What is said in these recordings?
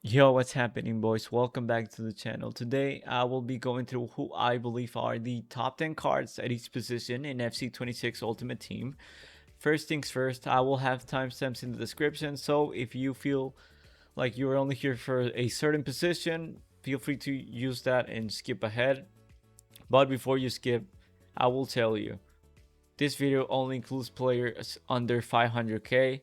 Yo, what's happening, boys? Welcome back to the channel. Today, I will be going through who I believe are the top 10 cards at each position in FC 26 Ultimate Team. First things first, I will have timestamps in the description, so if you feel like you're only here for a certain position, feel free to use that and skip ahead. But before you skip, I will tell you this video only includes players under 500k.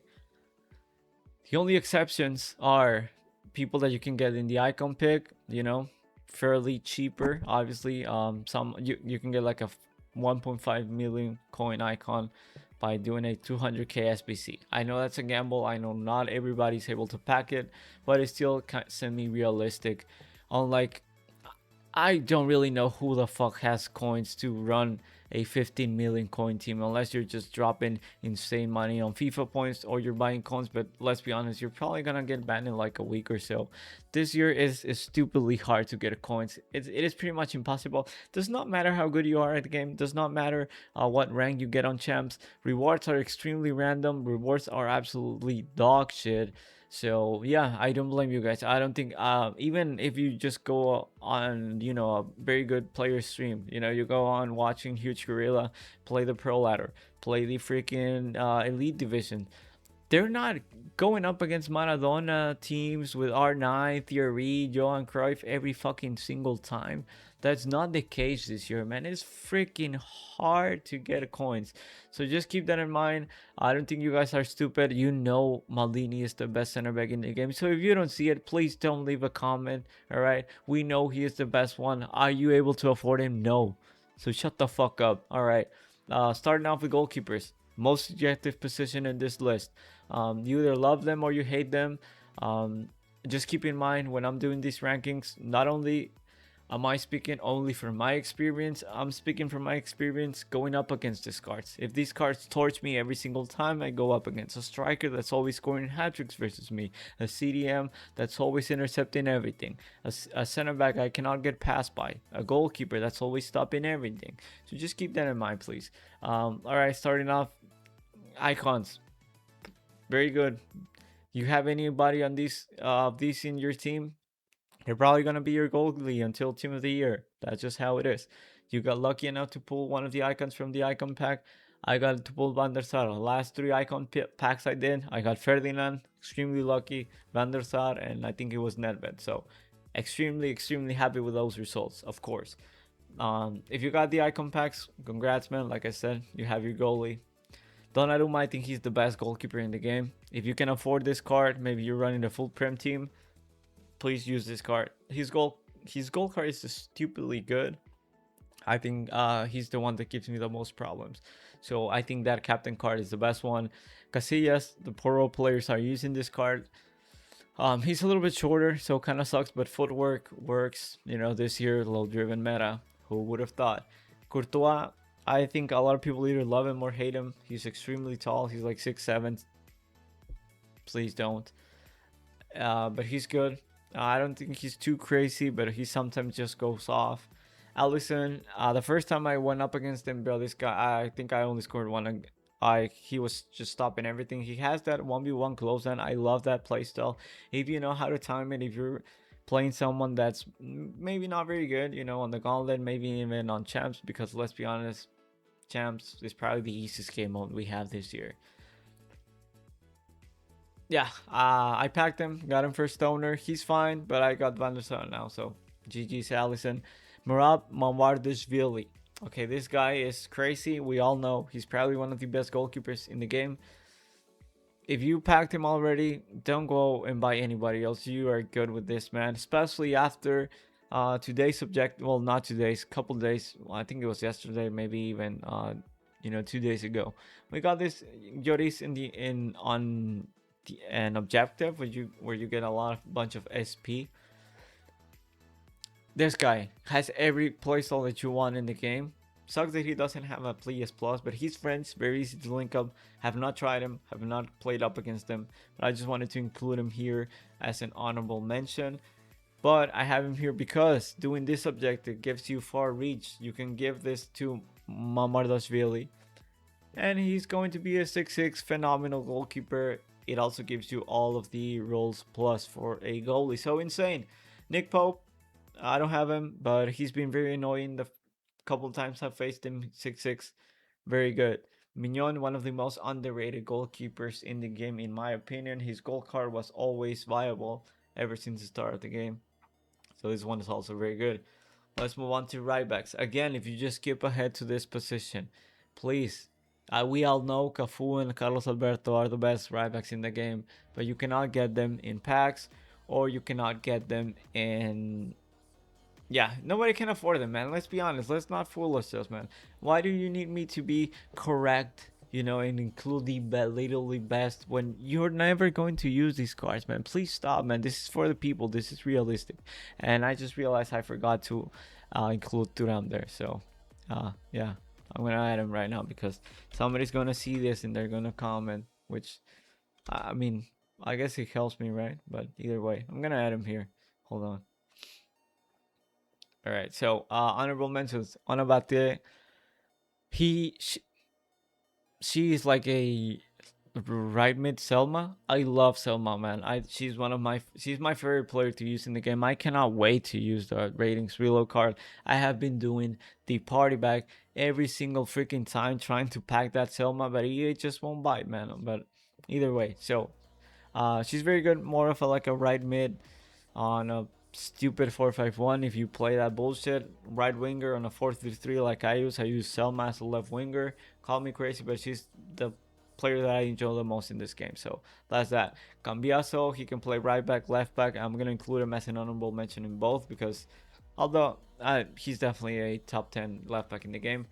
The only exceptions are people that you can get in the icon pick, fairly cheaper. Obviously, some you can get like a 1.5 million coin icon by doing a 200k SBC. I know that's a gamble. I know not everybody's able to pack it, but it's still semi-realistic. Unlike, I don't really know who the fuck has coins to run a 15 million coin team unless you're just dropping insane money on FIFA points or you're buying coins. But let's be honest, you're probably gonna get banned in like a week or so. This year is stupidly hard to get coins. It is pretty much impossible. Does not matter how good you are at the game. Does not matter what rank you get on champs. Rewards are extremely random. Rewards are absolutely dog shit. So yeah, I don't blame you guys. I don't think even if you just go on a very good player stream, you go on watching Huge Gorilla play the Pro Ladder, play the freaking Elite Division, they're not going up against Maradona teams with R9, Thierry, Johan Cruyff every fucking single time. That's not the case this year, man. It's freaking hard to get coins. So just keep that in mind. I don't think you guys are stupid. You know Maldini is the best center back in the game. So if you don't see it, please don't leave a comment. All right. We know he is the best one. Are you able to afford him? No. So shut the fuck up. All right. Starting off with goalkeepers. Most subjective position in this list. You either love them or you hate them. Just keep in mind when I'm doing these rankings, not only am I speaking only from my experience, I'm speaking from my experience going up against these cards. If these cards torch me every single time I go up against a striker that's always scoring hat-tricks versus me, a CDM that's always intercepting everything, a center back I cannot get passed by, a goalkeeper that's always stopping everything. So just keep that in mind, please. Alright, starting off, icons. Very good. You have anybody on these in your team? They're probably gonna be your goalie until team of the year. That's just how it is. You got lucky enough to pull one of the icons from the icon pack. I got to pull Van der Sar. Last three icon packs I did, I got Ferdinand, extremely lucky, Van der Sar, and I think it was Nedved. So extremely happy with those results, of course. If you got the icon packs, congrats, man. Like I said, you have your goalie. Donnarumma, I think he's the best goalkeeper in the game. If you can afford this card, maybe you're running a full prem team, please use this card. His goal card is just stupidly good. I think he's the one that gives me the most problems. So I think that captain card is the best one. Casillas, the pro players are using this card. He's a little bit shorter, so kind of sucks, but footwork works. This year, low driven meta. Who would have thought? Courtois, I think a lot of people either love him or hate him. He's extremely tall. He's like 6'7". Please don't. But he's good. I don't think he's too crazy, but he sometimes just goes off. Allison, the first time I went up against him, bro, this guy, I think I only scored one. He was just stopping everything. He has that 1v1 close end. I love that playstyle. If you know how to time it, if you're playing someone that's maybe not very good, on the gauntlet, maybe even on champs, because let's be honest, champs is probably the easiest game mode we have this year. Yeah, I packed him, got him for Stoner. He's fine, but I got Van der Sar now, so GG's Allison. Murab Mamardashvili. Okay, this guy is crazy. We all know he's probably one of the best goalkeepers in the game. If you packed him already, don't go and buy anybody else. You are good with this, man, especially after today's subject. Well, not today's, couple days. Well, I think it was yesterday, maybe even 2 days ago. We got this Joris on an objective where you get a bunch of SP. This guy has every playstyle that you want in the game. Sucks that he doesn't have a PS Plus, but he's friends, very easy to link up. Have not tried him, have not played up against him, but I just wanted to include him here as an honorable mention. But I have him here because doing this objective gives you far reach. You can give this to Mamardashvili, and he's going to be a 6'6" phenomenal goalkeeper. it also gives you all of the rolls plus for a goalie. So insane. Nick Pope, I don't have him, but he's been very annoying the couple times I've faced him. 6'6", very good. Mignon, one of the most underrated goalkeepers in the game, in my opinion. His goal card was always viable ever since the start of the game. So this one is also very good. Let's move on to right backs. Again, if you just skip ahead to this position, please. We all know Cafu and Carlos Alberto are the best right backs in the game, but you cannot get them in packs, or you cannot get them in, yeah, nobody can afford them, man. Let's be honest. Let's not fool ourselves, man. Why do you need me to be correct, and include the literally best when you're never going to use these cards, man? Please stop, man. This is for the people. This is realistic. And I just realized I forgot to include Turam there. So, yeah, I'm going to add him right now because somebody's going to see this and they're going to comment, which, I mean, I guess it helps me, right? But either way, I'm going to add him here. Hold on. All right, so honorable mentions. Onabate, he, she is like a right mid Selma. I love Selma, man. She's my favorite player to use in the game. I cannot wait to use the ratings reload card. I have been doing the party bag every single freaking time trying to pack that Selma, but it just won't bite, man. But either way, so she's very good. More of a like a right mid on a stupid 4-5-1 if you play that bullshit. Right winger on a 4-3-3 like I use Selma as a left winger. Call me crazy, but she's the player that I enjoy the most in this game. So that's that. Cambiaso, he can play right back, left back. I'm gonna include him as an honorable mention in both because although he's definitely a top 10 left back in the game.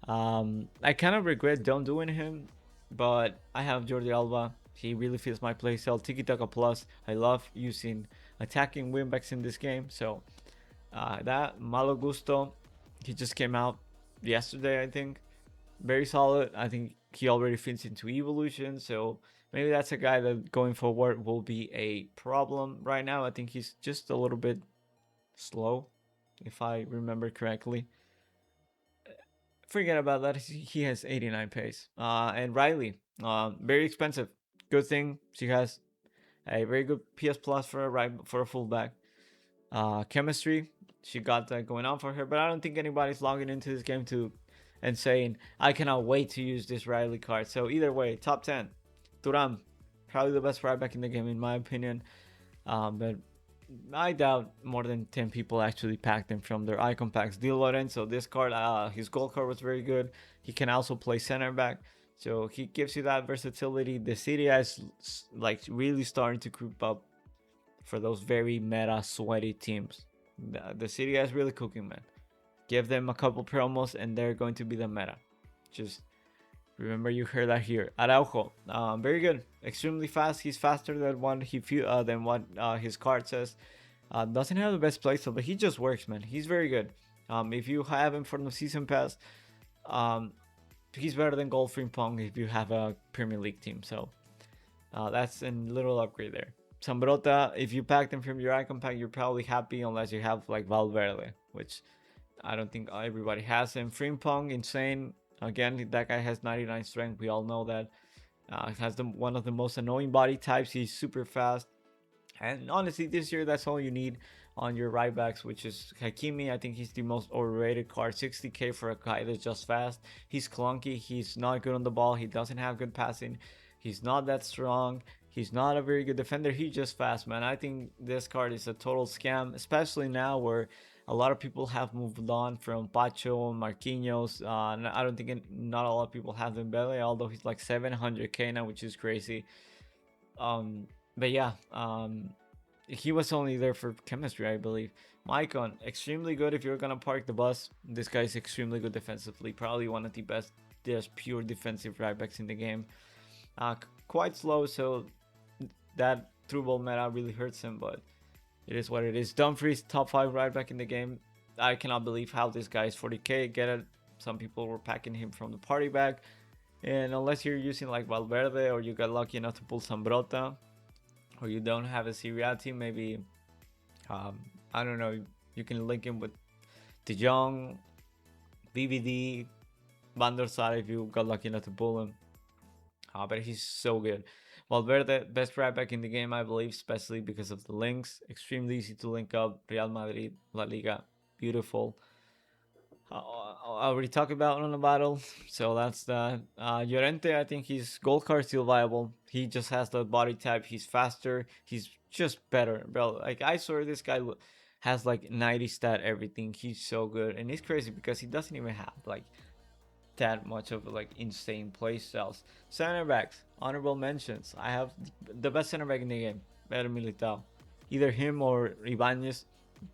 I kind of regret don't doing him, but I have Jordi Alba. He really fits my playstyle. Tiki Taka Plus. I love using attacking wingbacks in this game. So that Malo Gusto, he just came out yesterday, I think. Very solid. I think he already fits into evolution. So maybe that's a guy that going forward will be a problem. Right now, I think he's just a little bit slow, if I remember correctly. Forget about that. He has 89 pace. And Riley, very expensive. Good thing she has a very good PS Plus for a fullback. Chemistry, she got that going on for her, but I don't think anybody's logging into this game and saying I cannot wait to use this Riley card. So either way, top 10. Turam, probably the best right back in the game in my opinion. But I doubt more than 10 people actually packed him from their icon packs. Di Lorenzo, this card, his gold card was very good. He can also play center back. So he gives you that versatility. The city is like really starting to creep up for those very meta sweaty teams. The city is really cooking, man. Give them a couple promos and they're going to be the meta. Just remember you heard that here. Araujo, very good, extremely fast. He's faster than what his card says. Doesn't have the best playstyle, but he just works, man. He's very good. If you have him from the season pass, he's better than Gold Pong if you have a Premier League team. So that's a little upgrade there. Sambrota, if you packed him from your icon pack, you're probably happy unless you have like Valverde, which I don't think everybody has him. Frimpong, insane. Again, that guy has 99 strength. We all know that. Has one of the most annoying body types. He's super fast. And honestly, this year, that's all you need on your right backs, which is Hakimi. I think he's the most overrated card. 60k for a guy that's just fast. He's clunky. He's not good on the ball. He doesn't have good passing. He's not that strong. He's not a very good defender. He's just fast, man. I think this card is a total scam, especially now where a lot of people have moved on from Pacho and Marquinhos. I don't think not a lot of people have Dembele, although he's like 700k now, which is crazy. But yeah, he was only there for chemistry, I believe. Maicon, extremely good if you're gonna park the bus. This guy is extremely good defensively. Probably one of the best, just pure defensive right backs in the game. Quite slow, so that through ball meta really hurts him, but it is what it is. Dumfries, top 5 right back in the game. I cannot believe how this guy is 40k. Get it? Some people were packing him from the party bag. And unless you're using like Valverde or you got lucky enough to pull Sambrota, or you don't have a Serie A team, maybe, I don't know, you can link him with De Jong, BVD, Van der Sar if you got lucky enough to pull him. But he's so good. Valverde, best right back in the game, I believe, especially because of the links. Extremely easy to link up. Real Madrid, La Liga, beautiful. I already talked about on the battle, so that's that. Llorente, I think his gold card still viable. He just has the body type. He's faster. He's just better, bro. Like I swear, this guy has like 90 stat everything. He's so good, and it's crazy because he doesn't even have like that much of like insane play styles. Center backs, honorable mentions. I have the best center back in the game, better Militao. Either him or Ibanez,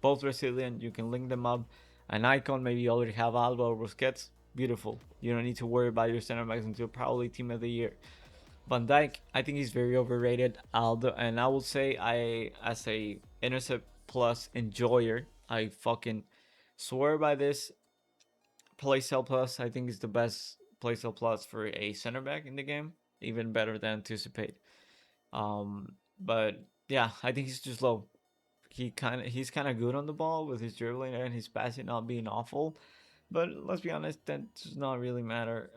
both Brazilian. You can link them up. An icon, maybe you already have Alba or Busquets. Beautiful. You don't need to worry about your center backs until probably team of the year. Van Dijk, I think he's very overrated. Aldo, and I will say I, as a intercept plus enjoyer, I fucking swear by this. Playstyle plus, I think is the best playstyle plus for a center back in the game. Even better than anticipate. But yeah, I think he's just low. He's kind of good on the ball with his dribbling and his passing not being awful. But let's be honest, that does not really matter.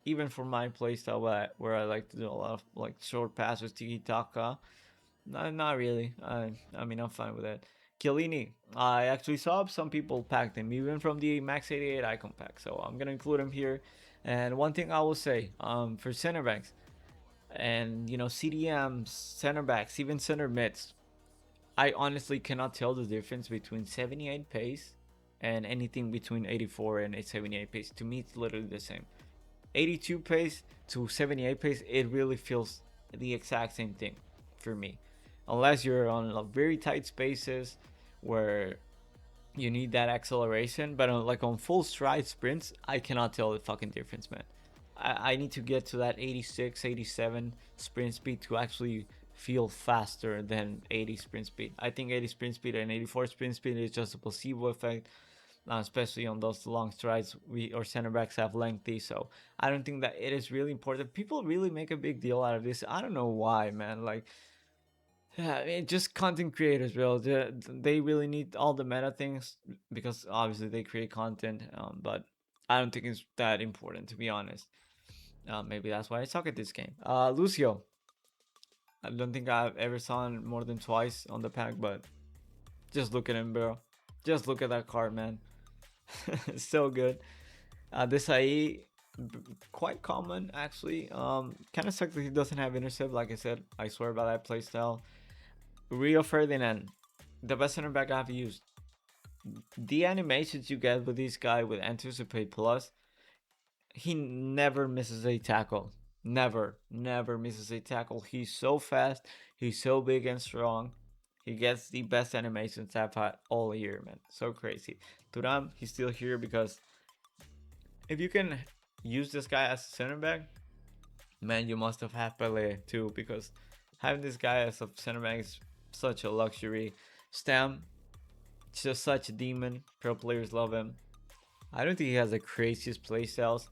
Even for my playstyle, where I like to do a lot of like short passes, tiki taka, not really. I mean, I'm fine with it. Chiellini, I actually saw some people packed him, even from the Max 88 icon pack. So I'm gonna include him here. And one thing I will say, for center backs, and CDMs, center backs, even center mids, I honestly cannot tell the difference between 78 pace and anything between 84 and 78 pace. To me, it's literally the same. 82 pace to 78 pace, it really feels the exact same thing for me. Unless you're on very tight spaces where you need that acceleration, but like on full stride sprints, I cannot tell the fucking difference, man. I need to get to that 86, 87 sprint speed to actually feel faster than 80 sprint speed. I think 80 sprint speed and 84 sprint speed is just a placebo effect, especially on those long strides. We or center backs have lengthy, so I don't think that it is really important. People really make a big deal out of this. I don't know why, man. Like, yeah, just content creators, bro. They really need all the meta things because obviously they create content, but I don't think it's that important to be honest. Maybe that's why I suck at this game. Lucio, I don't think I've ever saw him more than twice on the pack, but just look at him, bro. Just look at that card, man. So good. This IE, quite common actually. Kind of sucks that he doesn't have intercept. Like I said, I swear by that playstyle. Rio Ferdinand, the best center back I've used. The animations you get with this guy with Anticipate Plus, he never misses a tackle. Never misses a tackle. He's so fast. He's so big and strong. He gets the best animations I've had all year, man. So crazy. Turam, he's still here because if you can use this guy as a center back, man, you must have had Pele too because having this guy as a center back is such a luxury. Stam, just such a demon. Pro players love him. I don't think he has the craziest playstyles.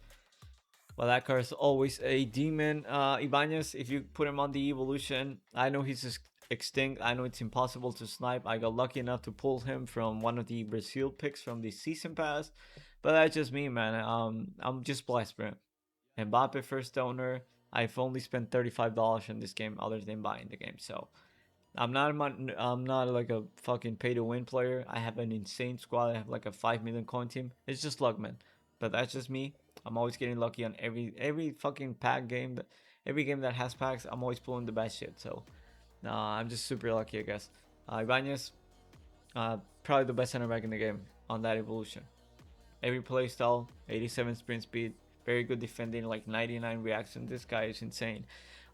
Well, that card is always a demon. Ibanez, if you put him on the evolution, I know he's extinct. I know it's impossible to snipe. I got lucky enough to pull him from one of the Brazil picks from the season pass, but that's just me, man. I'm just blessed, bro. Mbappe first owner. I've only spent $35 in this game, other than buying the game. So I'm not like a fucking pay to win player. I have an insane squad. I have like a 5 million coin team. It's just luck, man. But that's just me. I'm always getting lucky on every fucking pack game. Every game that has packs, I'm always pulling the best shit. So I'm just super lucky, I guess. Ibanez, probably the best center back in the game on that evolution. Every play style, 87 sprint speed, very good defending, like 99 reaction. This guy is insane.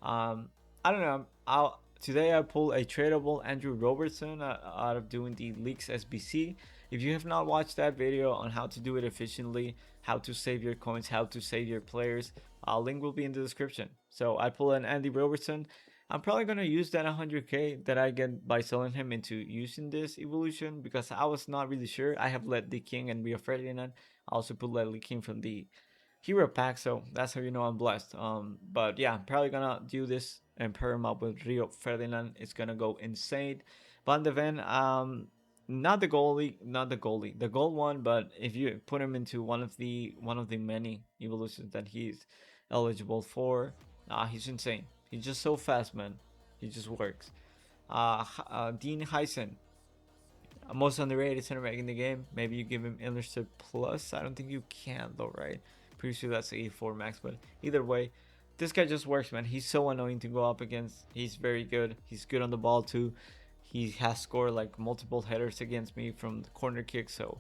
I don't know. Today I pulled a tradable Andrew Robertson out of doing the leaks SBC. If you have not watched that video on how to do it efficiently, how to save your coins, how to save your players, link will be in the description. So I pull an Andy Robertson. I'm probably gonna use that 100k that I get by selling him into using this evolution because I was not really sure. I have Let the King and Rio Ferdinand. I also put Let the King from the hero pack, so that's how you know I'm blessed. But yeah, I'm probably gonna do this and pair him up with Rio Ferdinand. It's gonna go insane. Van de Ven, not the goalie, the gold one, but if you put him into one of the many evolutions that he's eligible for, he's insane. He's just so fast, man. He just works. Dean Heisen, most underrated center back in the game. Maybe you give him Illustrated Plus. I don't think you can though, right? Pretty sure that's 84 max, but either way, this guy just works, man. He's so annoying to go up against. He's very good. He's good on the ball too. He has scored like multiple headers against me from the corner kick, so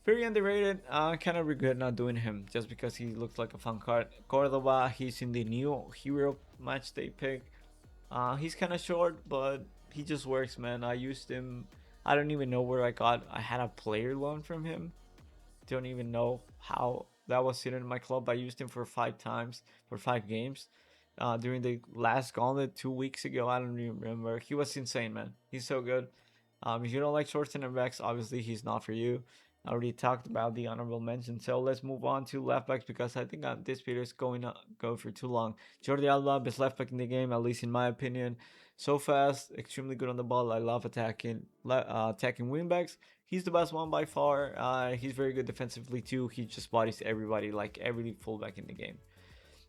very underrated. I kind of regret not doing him just because he looks like a fun card. Cordoba, he's in the new hero match they pick. He's kind of short, but he just works, man. I used him. I don't even know where I got. I had a player loan from him. Don't even know how that was sitting in my club. I used him for 5 times for 5 games. During the last gauntlet 2 weeks ago, I don't even remember. He was insane, man. He's so good. If you don't like short center backs, obviously he's not for you. I already talked about the honorable mention, so let's move on to left backs because I think this video is going to go for too long. Jordi Alba, best left back in the game, at least in my opinion. So fast, extremely good on the ball. I love attacking wingbacks. He's the best one by far. He's very good defensively too. He just bodies everybody, like every fullback in the game.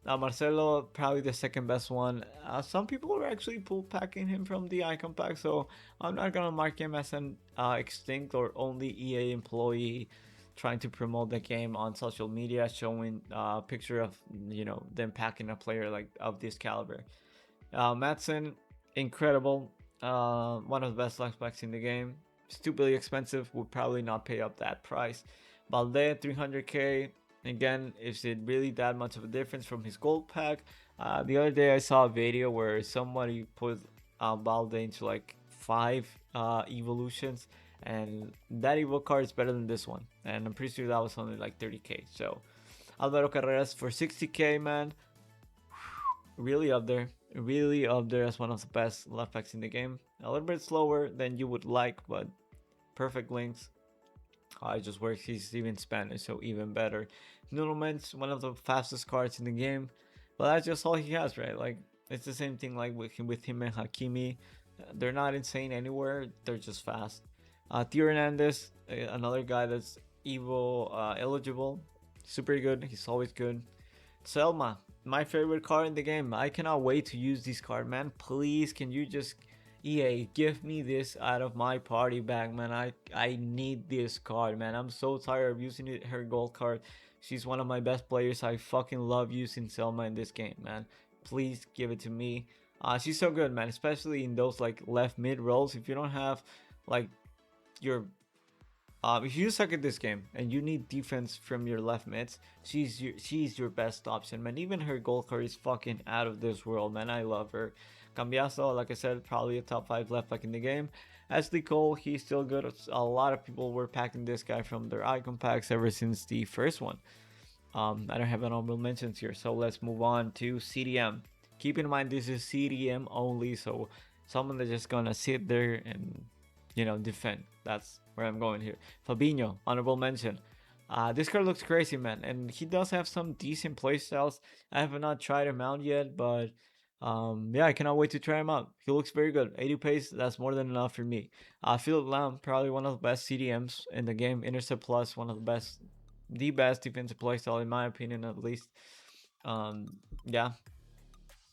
Marcelo, probably the second best one. Some people are actually pull packing him from the icon pack, so I'm not gonna mark him as an extinct or only EA employee trying to promote the game on social media, showing a picture of them packing a player like of this caliber. Madsen, incredible. One of the best left backs in the game. Stupidly expensive. Would probably not pay up that price. Balde, 300k. Again, is it really that much of a difference from his gold pack? The other day I saw a video where somebody put Balde into like 5 evolutions, and that evo card is better than this one. And I'm pretty sure that was only like 30k. So Alvaro Carreras for 60k, man. Really up there. Really up there as one of the best left backs in the game. A little bit slower than you would like, but perfect links. It just works. He's even Spanish, so even better. Nuno Mendes, one of the fastest cards in the game, but that's just all he has, right? Like it's the same thing like with him and Hakimi. They're not insane anywhere. They're just fast. Theo Hernandez, another guy that's Evo eligible, super good. He's always good. Selma, my favorite card in the game. I cannot wait to use this card, man. Please, can you just EA give me this out of my party bag, man? I need this card, man. I'm so tired of using her gold card. She's one of my best players. I fucking love using Selma in this game, man. Please give it to me. She's so good, man, especially in those like left mid roles. If you don't have like your if you suck at this game and you need defense from your left mids, she's your best option, man. Even her goal card is fucking out of this world, man. I love her. Cambiaso, like I said, probably a top 5 left back in the game. Ashley Cole, he's still good. A lot of people were packing this guy from their icon packs ever since the first one. I don't have an honorable mentions here, so let's move on to CDM. Keep in mind this is CDM only, so someone that's just gonna sit there and defend. That's where I'm going here. Fabinho, honorable mention. This card looks crazy, man, and he does have some decent playstyles. I have not tried him out yet, but yeah, I cannot wait to try him out. He looks very good. 80 pace, that's more than enough for me. Philip Lam, probably one of the best CDMs in the game. Intercept Plus, one of the best defensive playstyle in my opinion, at least. Yeah,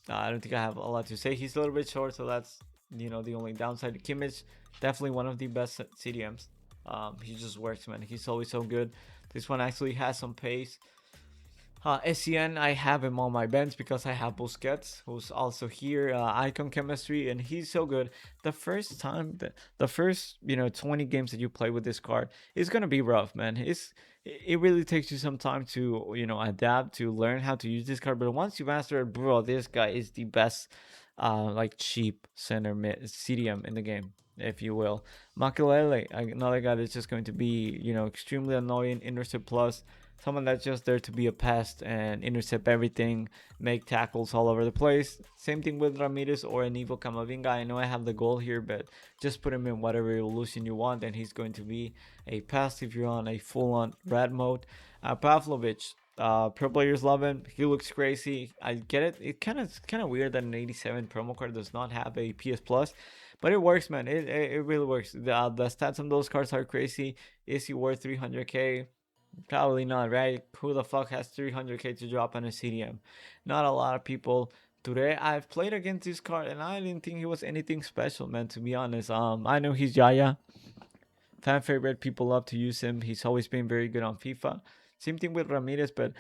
I don't think I have a lot to say. He's a little bit short, so that's the only downside. Kimmich, definitely one of the best CDMs. He just works, man. He's always so good. This one actually has some pace. SCN, I have him on my bench because I have Busquets, who's also here. Icon chemistry, and he's so good. The first time, the first 20 games that you play with this card is gonna be rough, man. It really takes you some time to adapt, to learn how to use this card. But once you master it, bro, this guy is the best, like cheap center mid CDM in the game, if you will. Makelele, another guy that's just going to be extremely annoying. Intercept Plus, someone that's just there to be a pest and intercept everything, make tackles all over the place. Same thing with Ramirez or an Evo Camavinga. I know I have the goal here, but just put him in whatever evolution you want, and he's going to be a pest if you're on a full-on rat mode. Pavlovic, pro players love him. He looks crazy. I get it. It's kind of weird that an 87 promo card does not have a PS Plus, but it works, man. It really works. The stats on those cards are crazy. Is he worth 300k? Probably not, right? Who the fuck has 300k to drop on a CDM? Not a lot of people. Today I've played against this card and I didn't think he was anything special, man. To be honest, I know he's Yaya, fan favorite. People love to use him. He's always been very good on FIFA. Same thing with Ramirez, but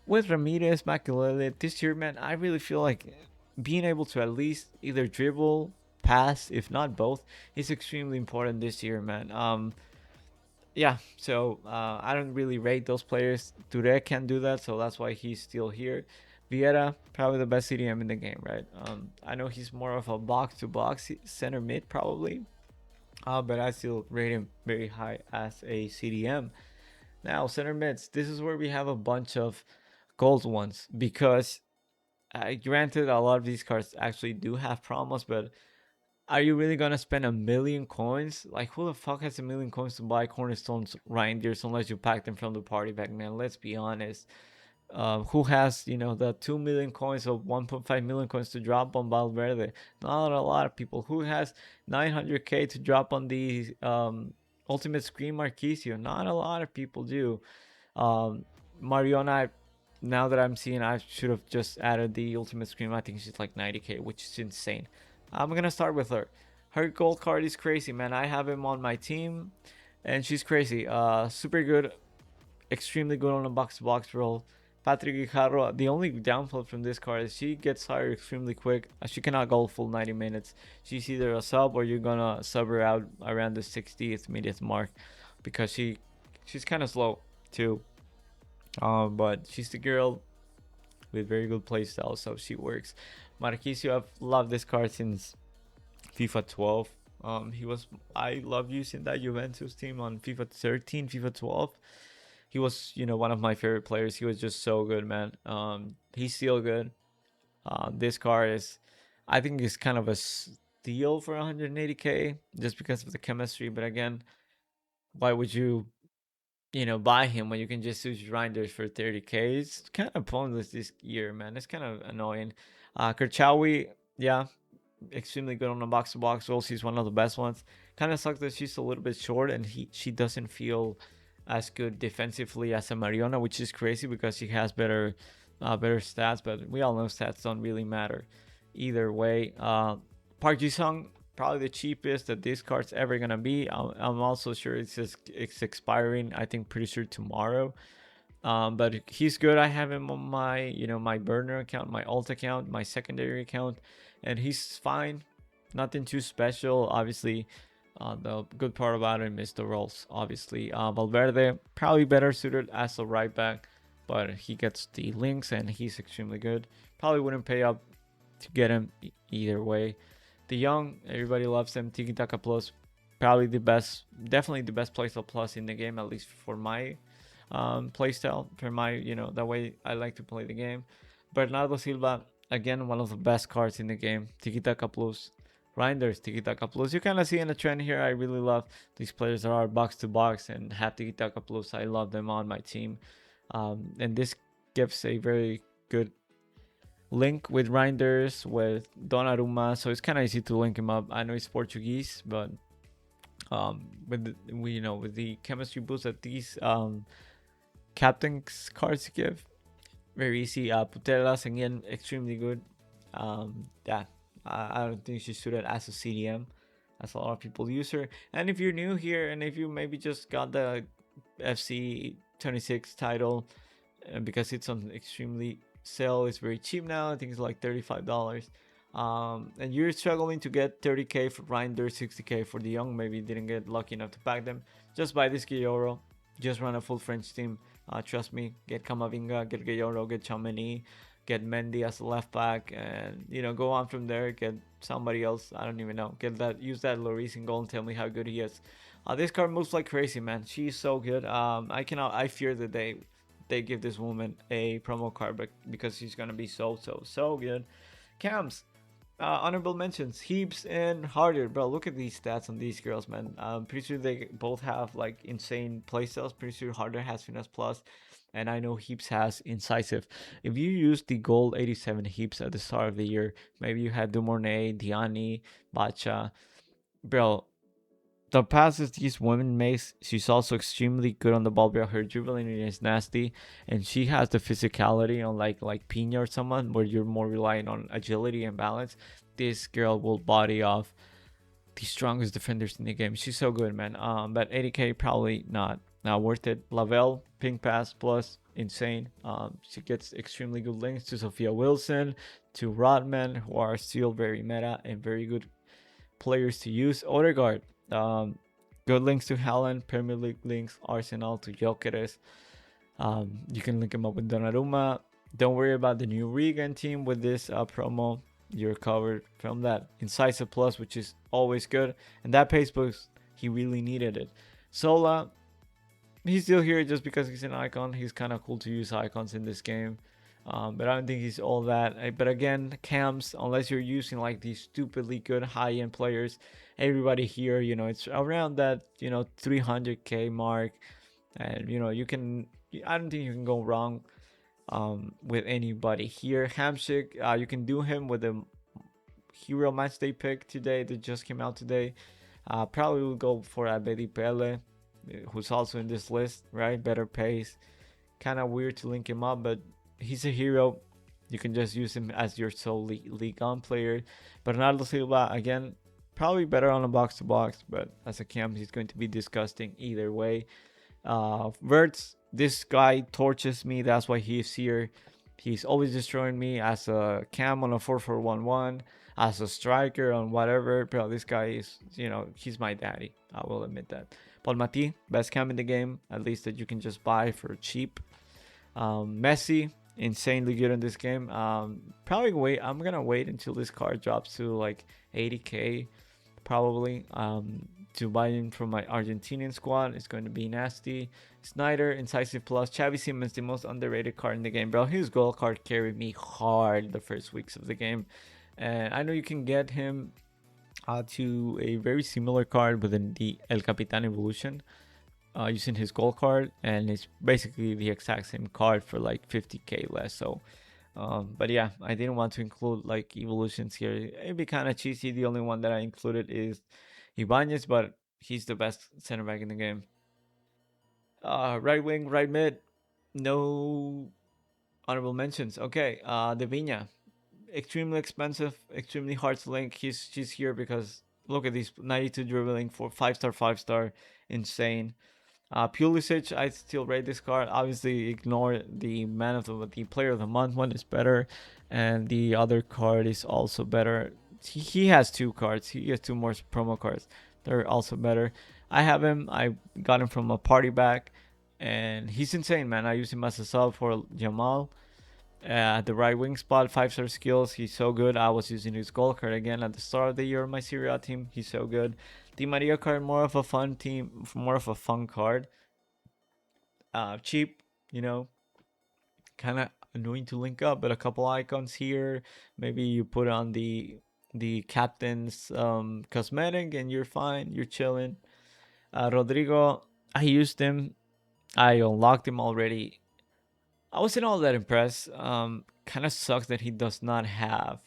with Ramirez, Makalele, this year, man, I really feel like being able to at least either dribble, pass, if not both, is extremely important this year, man. Yeah, so I don't really rate those players. Toure can do that, so that's why he's still here. Vieira, probably the best CDM in the game, right? I know he's more of a box to box center mid, probably, but I still rate him very high as a CDM. Now, center mids, this is where we have a bunch of gold ones because, granted, a lot of these cards actually do have promos, but are you really gonna spend 1,000,000 coins? Like, who the fuck has 1,000,000 coins to buy cornerstones reindeers unless you pack them from the party pack, man? Let's be honest. Who has, the 2 million coins or 1.5 million coins to drop on Valverde? Not a lot of people. Who has 900k to drop on the Ultimate Screen Marquisio? Not a lot of people do. Um, Mariona, now that I'm seeing, I should have just added the Ultimate Scream. I think she's like 90k, which is insane. I'm gonna start with her. Her gold card is crazy, man. I have him on my team, and she's crazy. Super good, extremely good on a box-to-box roll. Patrick Guijarro, the only downfall from this card is she gets tired extremely quick. She cannot go full 90 minutes. She's either a sub or you're gonna sub her out around the 60th minute mark because she's kind of slow too. But she's the girl with very good playstyle, so she works. Marquisio, I've loved this card since FIFA 12. I love using that Juventus team on FIFA 13, FIFA 12. He was, one of my favorite players. He was just so good, man. He's still good. This card is, I think, is kind of a steal for 180k just because of the chemistry. But again, why would you buy him when you can just use grinders for 30k? It's kind of pointless this year, man. It's kind of annoying. Kerchawi, yeah, extremely good on the box to box rolls. He's one of the best ones. Kind of sucks that she's a little bit short and she doesn't feel as good defensively as a Mariona, which is crazy because she has better stats. But we all know stats don't really matter either way. Park Ji Sung, probably the cheapest that this card's ever gonna be. I'm also sure it's expiring. I think pretty sure tomorrow. But he's good. I have him on my my burner account, my alt account, my secondary account, and he's fine. Nothing too special. Obviously, the good part about him is the rolls. Obviously, Valverde probably better suited as a right back, but he gets the links and he's extremely good. Probably wouldn't pay up to get him either way. The young, everybody loves him. Tiki Taka Plus, probably the best, definitely the best playstyle plus in the game, at least for my playstyle, for my, the way I like to play the game. Bernardo Silva, again, one of the best cards in the game. Tiki Taka Plus. Reinders, Tiki Taka Plus. You kind of see in a trend here. I really love these players that are box to box and have Tiki Taka Plus. I love them on my team. And this gives a very good link with Reinders, with Donnarumma, so it's kind of easy to link him up. I know he's Portuguese, but with the chemistry boost that these captain's cards give, very easy. Putelas again, extremely good. Yeah, I don't think she suited as a CDM, as a lot of people use her. And if you're new here, and if you maybe just got the FC 26 title, because it's on extremely sale, it's very cheap now. I think it's like $35. And you're struggling to get 30k for Grinder, 60k for the young, maybe didn't get lucky enough to pack them, just buy this Guilloro. Just run a full French team. Trust me, get Camavinga, get Guilloro, get Chamini, get Mendy as a left back, and go on from there. Get somebody else, I don't even know, get that, use that Lloris in goal and tell me how good he is. This card moves like crazy, man. She's so good. I fear that they give this woman a promo card, but because she's gonna be so good. Cams, honorable mentions: Heaps and Harder. Bro, look at these stats on these girls, man. I'm pretty sure they both have like insane playstyles. Pretty sure Harder has Finesse Plus, and I know Heaps has Incisive. If you use the gold 87 Heaps at the start of the year, maybe you had Dumornay, Diani, Bacha, bro. the passes these women makes, she's also extremely good on the ball. But her dribbling is nasty, and she has the physicality on like Pina or someone where you're more relying on agility and balance. This girl will body off the strongest defenders in the game. She's so good, man. But 80k probably not worth it. Lavelle, pink pass plus insane. She gets extremely good links to Sophia Wilson, to Rodman, who are still very meta and very good players to use. Odegaard, good links to Haaland, Premier League links, Arsenal to Gyökeres. You can link him up with Donnarumma. Don't worry about the new Regan team with this promo. You're covered from that. Incisive Plus, which is always good. And that pace boost, he really needed it. Sola, he's still here just because he's an icon. He's kind of cool to use icons in this game. But I don't think he's all that. But again, cams, unless you're using like these stupidly good high-end players, everybody here, it's around that, 300k mark. And, you can, I don't think you can go wrong with anybody here. Hamsik, you can do him with a hero matchday pick today that just came out today. Probably will go for Abedi Pele, who's also in this list, right? Better pace. Kind of weird to link him up, but he's a hero. You can just use him as your sole League On player. Bernardo Silva, again, probably better on a box to box, but as a cam, he's going to be disgusting either way. Verts, this guy torches me. That's why he's here. He's always destroying me as a cam on a 4-4-1-1, as a striker on whatever. Bro, this guy is, he's my daddy. I will admit that. Paul Mati, best cam in the game, at least that you can just buy for cheap. Messi, insanely good in this game. Probably wait. I'm gonna wait until this card drops to like 80k, probably. To buy in from my Argentinian squad. It's going to be nasty. Snyder, Incisive Plus, Xavi Simons, the most underrated card in the game, bro. His goal card carried me hard the first weeks of the game, and I know you can get him to a very similar card within the El Capitan evolution, using his gold card, and it's basically the exact same card for like 50k less. So but yeah, I didn't want to include like evolutions here. It'd be kind of cheesy. The only one that I included is Ibanez, but he's the best center back in the game. Right wing, right mid, no honorable mentions. Okay, De Vina, extremely expensive, extremely hard to link. She's here because look at these 92 dribbling for 5-star, 5-star, insane. Pulisic, I still rate this card. Obviously, ignore the the player of the month one is better, and the other card is also better. He has two cards. He has two more promo cards. They're also better. I have him. I got him from a party back, and he's insane, man. I use him as a sub for Jamal. At the right wing spot, 5-star skills. He's so good. I was using his gold card again at the start of the year on my Serie A team. He's so good. Di Maria card, more of a fun team, more of a fun card. Cheap, kind of annoying to link up, but a couple icons here. Maybe you put on the captain's cosmetic and you're fine. You're chilling. Rodrigo, I used him. I unlocked him already. I wasn't all that impressed. Kind of sucks that he does not have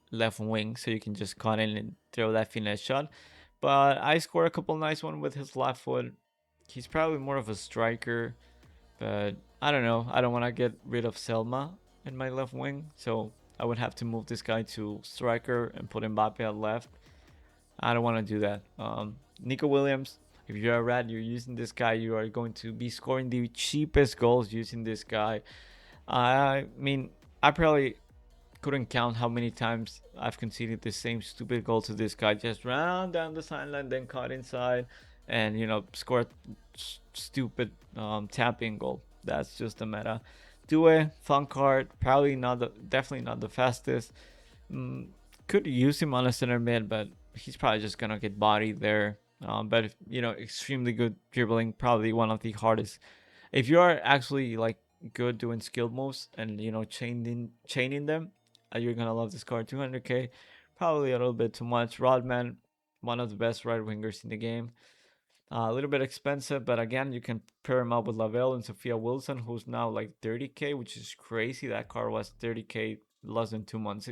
left wing, so you can just cut in and throw that finesse shot. But I scored a couple nice one with his left foot. He's probably more of a striker, but I don't know. I don't want to get rid of Selma in my left wing, so I would have to move this guy to striker and put Mbappe at left. I don't want to do that. Nico Williams, if you're a rat, you're using this guy, you are going to be scoring the cheapest goals using this guy. I mean, I probably couldn't count how many times I've conceded the same stupid goal to this guy. Just ran down the sideline, then caught inside, and scored stupid tapping goal. That's just the meta. Due, fun card, probably definitely not the fastest. Could use him on a center mid, but he's probably just gonna get bodied there. But extremely good dribbling, probably one of the hardest. If you are actually like good doing skill moves and chaining them, you're gonna love this card. 200k, probably a little bit too much. Rodman, one of the best right wingers in the game. A little bit expensive, but again, you can pair him up with Lavelle and Sophia Wilson, who's now like 30k, which is crazy. That card was 30k less than 2 months.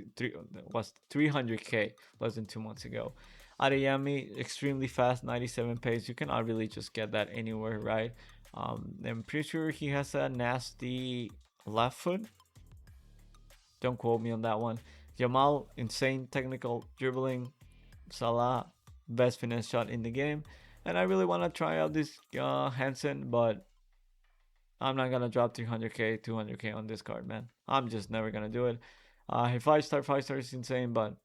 Was 300k less than 2 months ago. Adeyemi, extremely fast, 97 pace. You cannot really just get that anywhere, right? I'm pretty sure he has a nasty left foot. Don't quote me on that one. Jamal, insane technical dribbling. Salah, best finesse shot in the game. And I really want to try out this Hansen, but I'm not gonna drop 300k, 200k on this card, man. I'm just never gonna do it. If 5 star is insane, but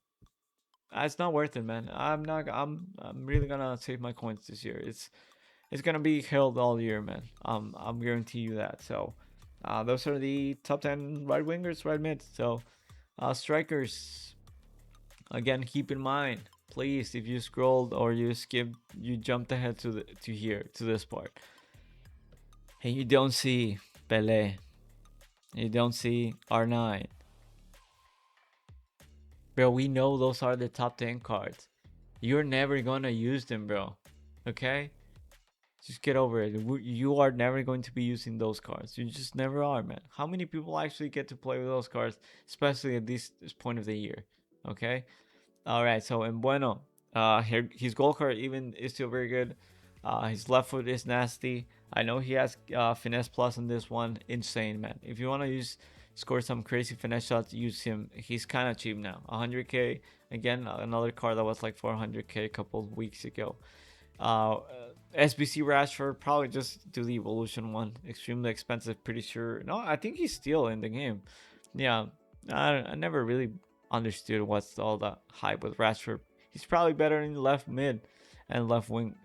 it's not worth it, man. I'm not. I'm really gonna save my coins this year. It's gonna be held all year, man. I'm guarantee you that. So, those are the top 10 right wingers, right mids. So, strikers. Again, keep in mind, please, if you scrolled or you skipped, you jumped ahead to here to this part, and you don't see Pele, you don't see R9, bro. We know those are the top 10 cards. You're never gonna use them, bro. Okay, just get over it. You are never going to be using those cards. You just never are, man. How many people actually get to play with those cards, especially at this point of the year? Okay. All right, so and Bueno, his goal card even is still very good. His left foot is nasty. I know he has finesse plus on this one. Insane, man. If you want to score some crazy finesse shots, use him. He's kind of cheap now. 100k. Again, another card that was like 400k a couple of weeks ago. Uh, SBC Rashford, probably just do the evolution one. Extremely expensive, pretty sure. No, I think he's still in the game. Yeah, I never really understood what's all the hype with Rashford. He's probably better in left mid and left wing,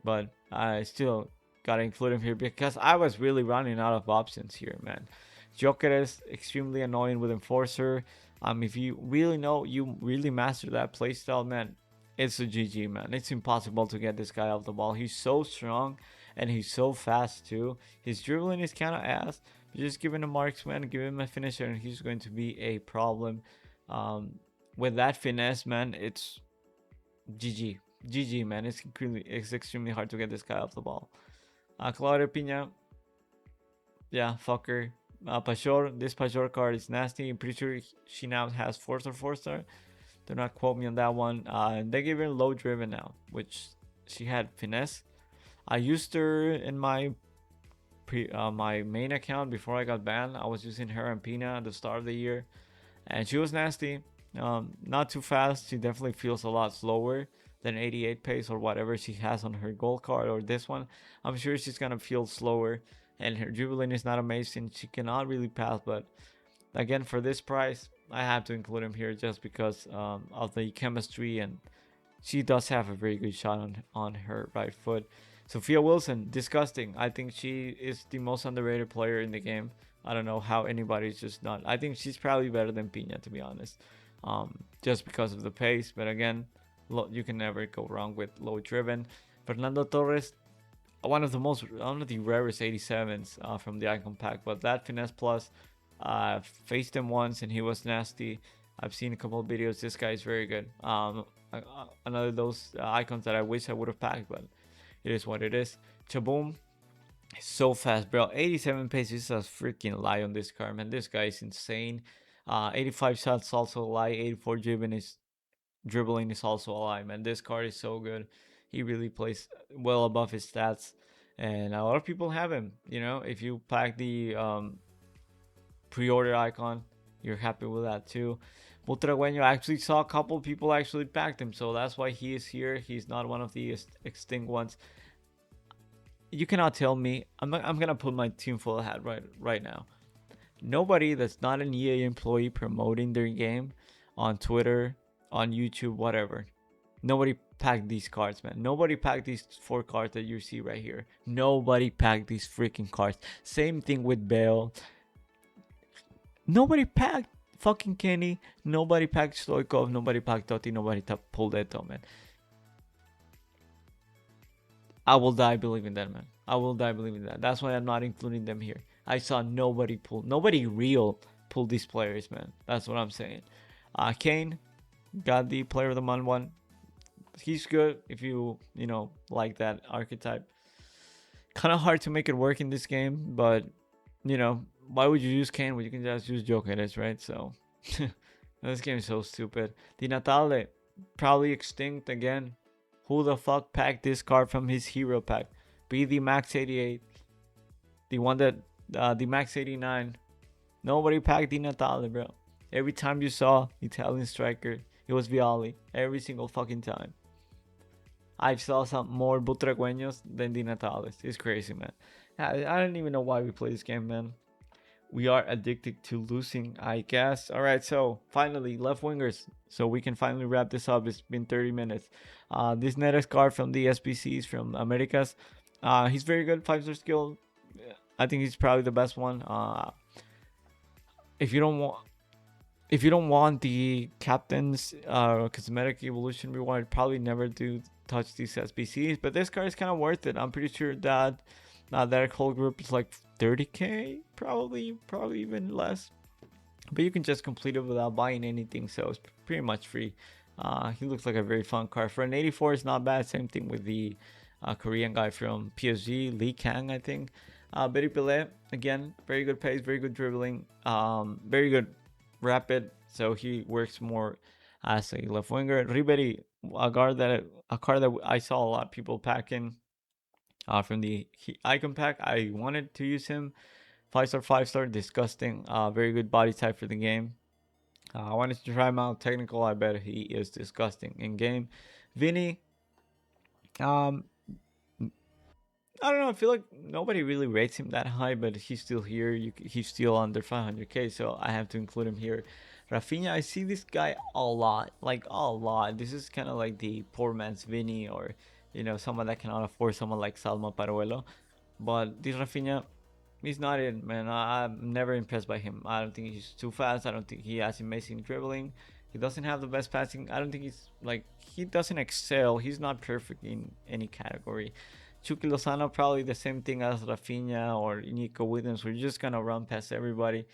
but I still gotta include him here because I was really running out of options here, man. Joker is extremely annoying with Enforcer. If you really know, you really master that playstyle, man, it's a GG, man. It's impossible to get this guy off the ball. He's so strong and he's so fast too. His dribbling is kind of ass. Just give him a marksman, give him a finisher, and he's going to be a problem. With that finesse, man, it's GG. GG, man. It's extremely hard to get this guy off the ball. Claudio Pina, yeah, fucker. Pashor, this Pashor card is nasty. I'm pretty sure she now has 4 star, 4 star. Do not quote me on that one. They gave her low driven now, which she had finesse. I used her in my my main account before I got banned. I was using her and Pina at the start of the year, and she was nasty. Not too fast. She definitely feels a lot slower than 88 pace or whatever she has on her gold card or this one. I'm sure she's gonna feel slower, and her dribbling is not amazing. She cannot really pass, but again, for this price, I have to include him here just because of the chemistry, and she does have a very good shot on her right foot. Sophia Wilson, disgusting. I think she is the most underrated player in the game. I don't know how anybody's just not. I think she's probably better than Pina, to be honest, just because of the pace. But again, you can never go wrong with low driven. Fernando Torres, one of the rarest 87s from the icon pack, but that finesse plus, faced him once and he was nasty. I've seen a couple of videos. This guy is very good. Another of those icons that I wish I would have packed, but it is what it is. Chaboom is so fast, bro. 87 pace is a freaking lie on this card, man. This guy is insane. 85 shots also a lie. 84 dribbling is also a lie, man. This card is so good. He really plays well above his stats, and a lot of people have him. You know, if you pack the pre-order icon, you're happy with that too. Butragueño, I actually saw a couple people actually packed him, so that's why he is here. He's not one of the extinct ones. You cannot tell me. I'm gonna put my team full hat right now. Nobody that's not an EA employee promoting their game on Twitter, on YouTube, whatever. Nobody packed these cards, man. Nobody packed these 4 cards that you see right here. Nobody packed these freaking cards. Same thing with Bale. Nobody packed fucking Kenny. Nobody packed Stoikov. Nobody packed Totti. Nobody pulled Eto, man. I will die believing that, man. I will die believing that. That's why I'm not including them here. I saw nobody real pull these players, man. That's what I'm saying. Kane got the player of the month one. He's good if you like that archetype. Kind of hard to make it work in this game, but why would you use Kane when you can just use Jokeres, right? So this game is so stupid. Di Natale, probably extinct again. Who the fuck packed this card from his hero pack? Be the Max 88, the one that the Max 89. Nobody packed Di Natale, bro. Every time you saw Italian striker, it was Viali. Every single fucking time. I saw some more Butragueños than Di Natales. It's crazy, man. I don't even know why we play this game, man. We are addicted to losing, I guess. All right, so finally, left wingers. So we can finally wrap this up. It's been 30 minutes. This Neres card from the SBCs from Americas. He's very good, 5-star skill. I think he's probably the best one. If you don't want the captain's cosmetic evolution reward, probably never do touch these SBCs. But this card is kind of worth it. I'm pretty sure that that whole group is like 30k, probably even less. But you can just complete it without buying anything, so it's pretty much free. He looks like a very fun card. For an 84, it's not bad. Same thing with the Korean guy from PSG, Lee Kang, I think. Betty Pele, again, very good pace, very good dribbling, very good rapid. So he works more as a left winger. Ribery, a card that I saw a lot of people packing from the icon pack. I wanted to use him. 5-star, 5-star, disgusting. Very good body type for the game. I wanted to try him out. Technical, I bet he is disgusting in game. Vinny, um, I don't know. I feel like nobody really rates him that high, but he's still here. He's still under 500k, so I have to include him here. Rafinha, I see this guy a lot, like a lot. This is kind of like the poor man's Vinny, or someone that cannot afford someone like Salma Paruelo. But this Rafinha, he's not it, man. I'm never impressed by him. I don't think he's too fast. I don't think he has amazing dribbling. He doesn't have the best passing. I don't think he doesn't excel. He's not perfect in any category. Chucky Lozano, probably the same thing as Rafinha or Nico Williams. We're just gonna run past everybody.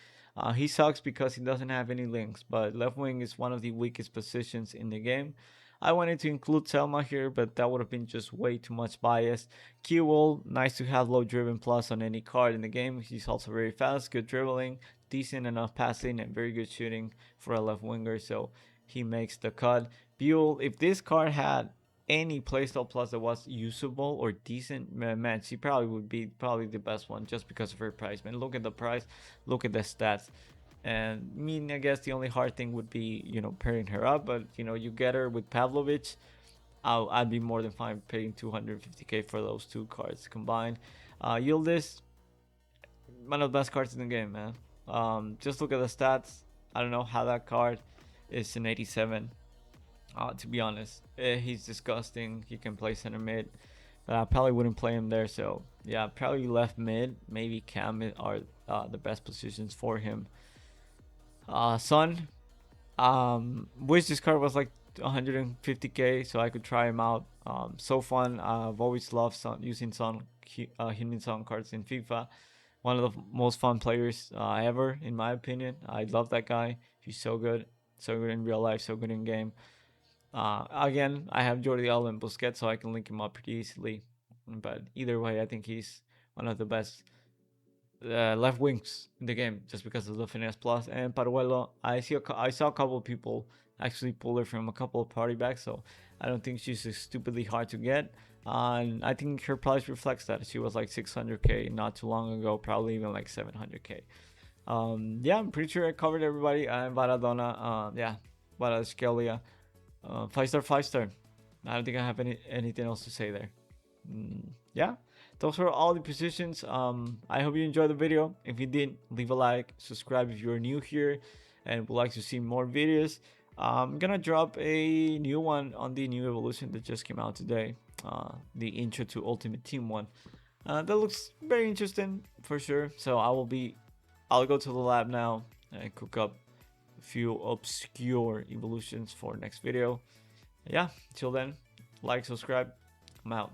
He sucks because he doesn't have any links, but left wing is one of the weakest positions in the game. I wanted to include Selma here, but that would have been just way too much bias. Kewell, nice to have low driven plus on any card in the game. He's also very fast, good dribbling, decent enough passing, and very good shooting for a left winger, so he makes the cut. Buell, if this card had any playstyle plus that was usable or decent, man, she probably would be the best one just because of her price, man. Look at the price, look at the stats. And I mean, I guess the only hard thing would be, pairing her up, but you get her with Pavlovich, I'd be more than fine paying 250k for those two cards combined. Yildiz, one of the best cards in the game, man. Just look at the stats. I don't know how that card is an 87. To be honest, he's disgusting. He can play center mid, but I probably wouldn't play him there. So yeah, probably left mid, maybe cam are the best positions for him. Son, wish this card was like 150k so I could try him out. So fun. I've always loved using Son, Heung-min Son cards in FIFA. One of the most fun players ever, in my opinion. I love that guy. He's so good in real life, so good in game. Again, I have Jordi Alba and Busquets, so I can link him up pretty easily. But either way, I think he's one of the best left wings in the game, just because of the finesse plus. And Paruelo, I saw a couple of people actually pull her from a couple of party backs, so I don't think she's stupidly hard to get. And I think her price reflects that. She was like 600k not too long ago, probably even like 700k. Yeah, I'm pretty sure I covered everybody. And Maradona, yeah, Varaskelia. 5-star, 5-star. I don't think I have anything else to say there. Yeah, those were all the positions. I hope you enjoyed the video. If you did, leave a like, subscribe if you're new here and would like to see more videos. I'm gonna drop a new one on the new evolution that just came out today, the intro to Ultimate Team one. That looks very interesting for sure. So I'll go to the lab now and cook up few obscure evolutions for next video. Yeah, till then, like, subscribe, I'm out.